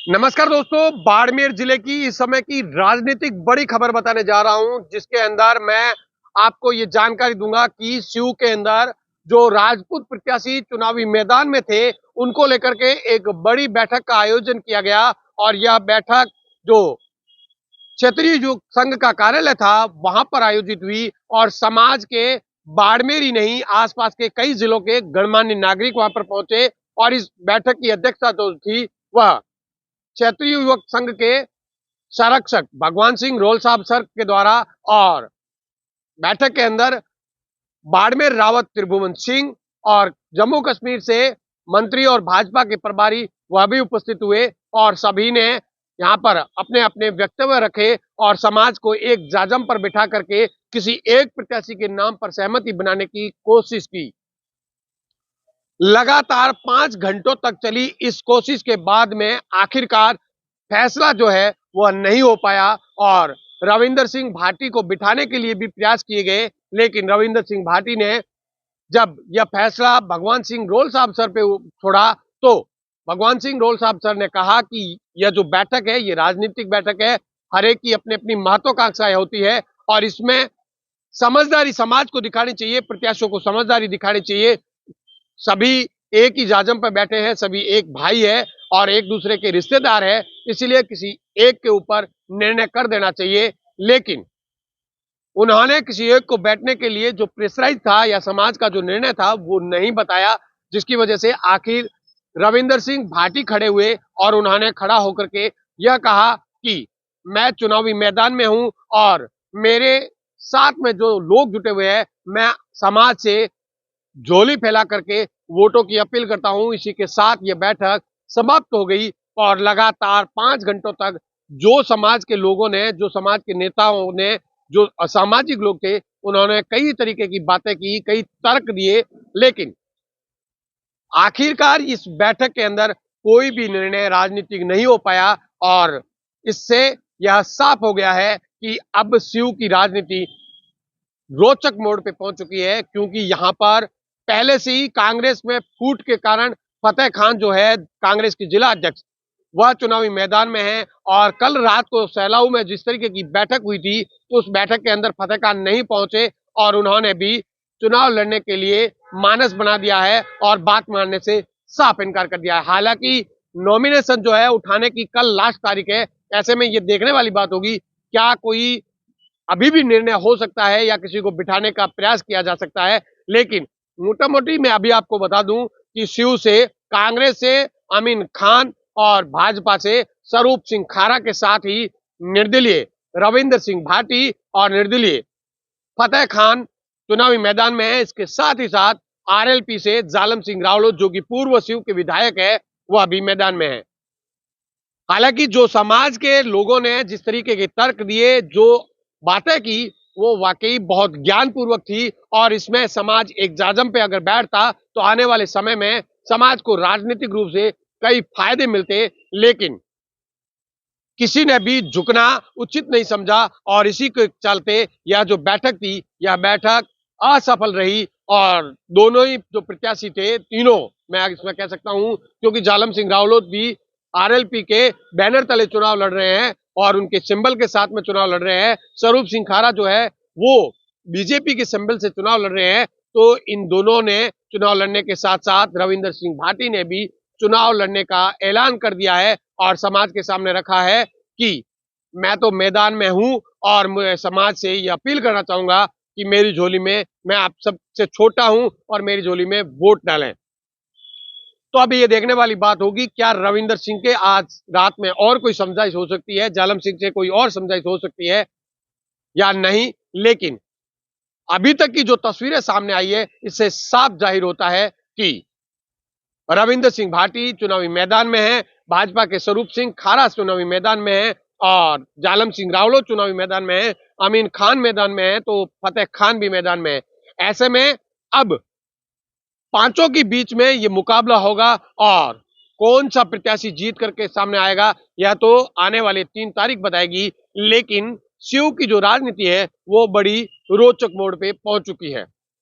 नमस्कार दोस्तों, बाड़मेर जिले की इस समय की राजनीतिक बड़ी खबर बताने जा रहा हूं, जिसके अंदर मैं आपको ये जानकारी दूंगा कि सीयू के अंदर जो राजपूत प्रत्याशी चुनावी मैदान में थे, उनको लेकर के एक बड़ी बैठक का आयोजन किया गया। और यह बैठक जो क्षेत्रीय जो संघ का कार्यालय था वहां पर आयोजित हुई और समाज के बाड़मेर ही नहीं, आसपास के कई जिलों के गणमान्य नागरिक वहां पर पहुंचे। और इस बैठक की अध्यक्षता जो थी वह क्षेत्रीय युवक संघ के संरक्षक भगवान सिंह रोल साहब सर के द्वारा। और बैठक के अंदर बाड़मेर रावत त्रिभुवन सिंह और जम्मू कश्मीर से मंत्री और भाजपा के प्रभारी वह भी उपस्थित हुए और सभी ने यहाँ पर अपने अपने वक्तव्य रखे और समाज को एक जाजम पर बिठा करके किसी एक प्रत्याशी के नाम पर सहमति बनाने की कोशिश की। लगातार 5 घंटों तक चली इस कोशिश के बाद में आखिरकार फैसला जो है वह नहीं हो पाया और रविंदर सिंह भाटी को बिठाने के लिए भी प्रयास किए गए, लेकिन रविंदर सिंह भाटी ने जब यह फैसला भगवान सिंह रोल साहब सर पे छोड़ा तो भगवान सिंह रोल साहब सर ने कहा कि यह जो बैठक है ये राजनीतिक बैठक है, हर एक की अपनी अपनी महत्वाकांक्षाएं होती है और इसमें समझदारी समाज को दिखानी चाहिए, प्रत्याशियों को समझदारी दिखानी चाहिए। सभी एक ही जाजम पर बैठे हैं, सभी एक भाई है और एक दूसरे के रिश्तेदार है, इसलिए किसी एक के ऊपर निर्णय कर देना चाहिए। लेकिन उन्होंने किसी एक को बैठने के लिए जो प्रेशराइज था या समाज का जो निर्णय था वो नहीं बताया, जिसकी वजह से आखिर रविंदर सिंह भाटी खड़े हुए और उन्होंने खड़ा होकर के यह कहा कि मैं चुनावी मैदान में हूं और मेरे साथ में जो लोग जुटे हुए हैं, मैं समाज से झोली फैला करके वोटों की अपील करता हूं। इसी के साथ ये बैठक समाप्त हो गई और लगातार 5 घंटों तक जो समाज के लोगों ने, जो समाज के नेताओं ने, जो असामाजिक लोग थे, उन्होंने कई तरीके की बातें की, कई तर्क दिए, लेकिन आखिरकार इस बैठक के अंदर कोई भी निर्णय राजनीतिक नहीं हो पाया। और इससे यह साफ हो गया है कि अब सीयू की राजनीति रोचक मोड़ पे पहुंच चुकी है, क्योंकि यहां पर पहले से ही कांग्रेस में फूट के कारण फतेह खान जो है कांग्रेस की जिला अध्यक्ष, वह चुनावी मैदान में है। और कल रात को सैलाऊ में जिस तरीके की बैठक हुई थी तो उस बैठक के अंदर फतेह खान नहीं पहुंचे और उन्होंने भी चुनाव लड़ने के लिए मानस बना दिया है और बात मानने से साफ इनकार कर दिया है। हालांकि नॉमिनेशन जो है उठाने की कल लास्ट तारीख है, ऐसे में ये देखने वाली बात होगी क्या कोई अभी भी निर्णय हो सकता है या किसी को बिठाने का प्रयास किया जा सकता है। लेकिन मोटा मोटी मैं अभी आपको बता दूं कि शिव से, कांग्रेस से अमीन खान और भाजपा से स्वरूप सिंह खारा के साथ ही निर्दलीय रविंदर सिंह भाटी और निर्दलीय फतेह खान चुनावी मैदान में है। इसके साथ ही साथ आरएलपी से जालम सिंह रावलोत जो कि पूर्व शिव के विधायक है, वह भी मैदान में है। हालांकि जो समाज के लोगों ने जिस तरीके के तर्क दिए, जो बातें की, वो वाकई बहुत ज्ञानपूर्वक थी और इसमें समाज एक जाजम पे अगर बैठता तो आने वाले समय में समाज को राजनीतिक रूप से कई फायदे मिलते, लेकिन किसी ने भी झुकना उचित नहीं समझा और इसी के चलते यह जो बैठक थी, यह बैठक असफल रही। और दोनों ही जो प्रत्याशी थे, तीनों मैं इसमें कह सकता हूं, क्योंकि जालम सिंह रावलोत भी आरएलपी के बैनर तले चुनाव लड़ रहे हैं और उनके सिंबल के साथ में चुनाव लड़ रहे हैं। स्वरूप सिंह खारा जो है वो बीजेपी के सिंबल से चुनाव लड़ रहे हैं। तो इन दोनों ने चुनाव लड़ने के साथ साथ रविंदर सिंह भाटी ने भी चुनाव लड़ने का ऐलान कर दिया है और समाज के सामने रखा है कि मैं तो मैदान में हूं और मैं समाज से ये अपील करना चाहूंगा कि मेरी झोली में, मैं आप सबसे छोटा हूं और मेरी झोली में वोट डालें। तो अभी ये देखने वाली बात होगी क्या रविंदर सिंह के आज रात में और कोई समझाइश हो सकती है, जालम सिंह से कोई और समझाइश हो सकती है या नहीं। लेकिन अभी तक की जो तस्वीरें सामने आई है, इससे साफ जाहिर होता है कि रविंदर सिंह भाटी चुनावी मैदान में है, भाजपा के स्वरूप सिंह खारा चुनावी मैदान में है और जालम सिंह रावलोत चुनावी मैदान में है, अमीन खान मैदान में है, तो फतेह खान भी मैदान में है। ऐसे में अब पांचों के बीच में ये मुकाबला होगा और कौन सा प्रत्याशी जीत करके सामने आएगा यह तो आने वाले 3 तारीख बताएगी। लेकिन शिव की जो राजनीति है वो बड़ी रोचक मोड़ पे पहुंच चुकी है।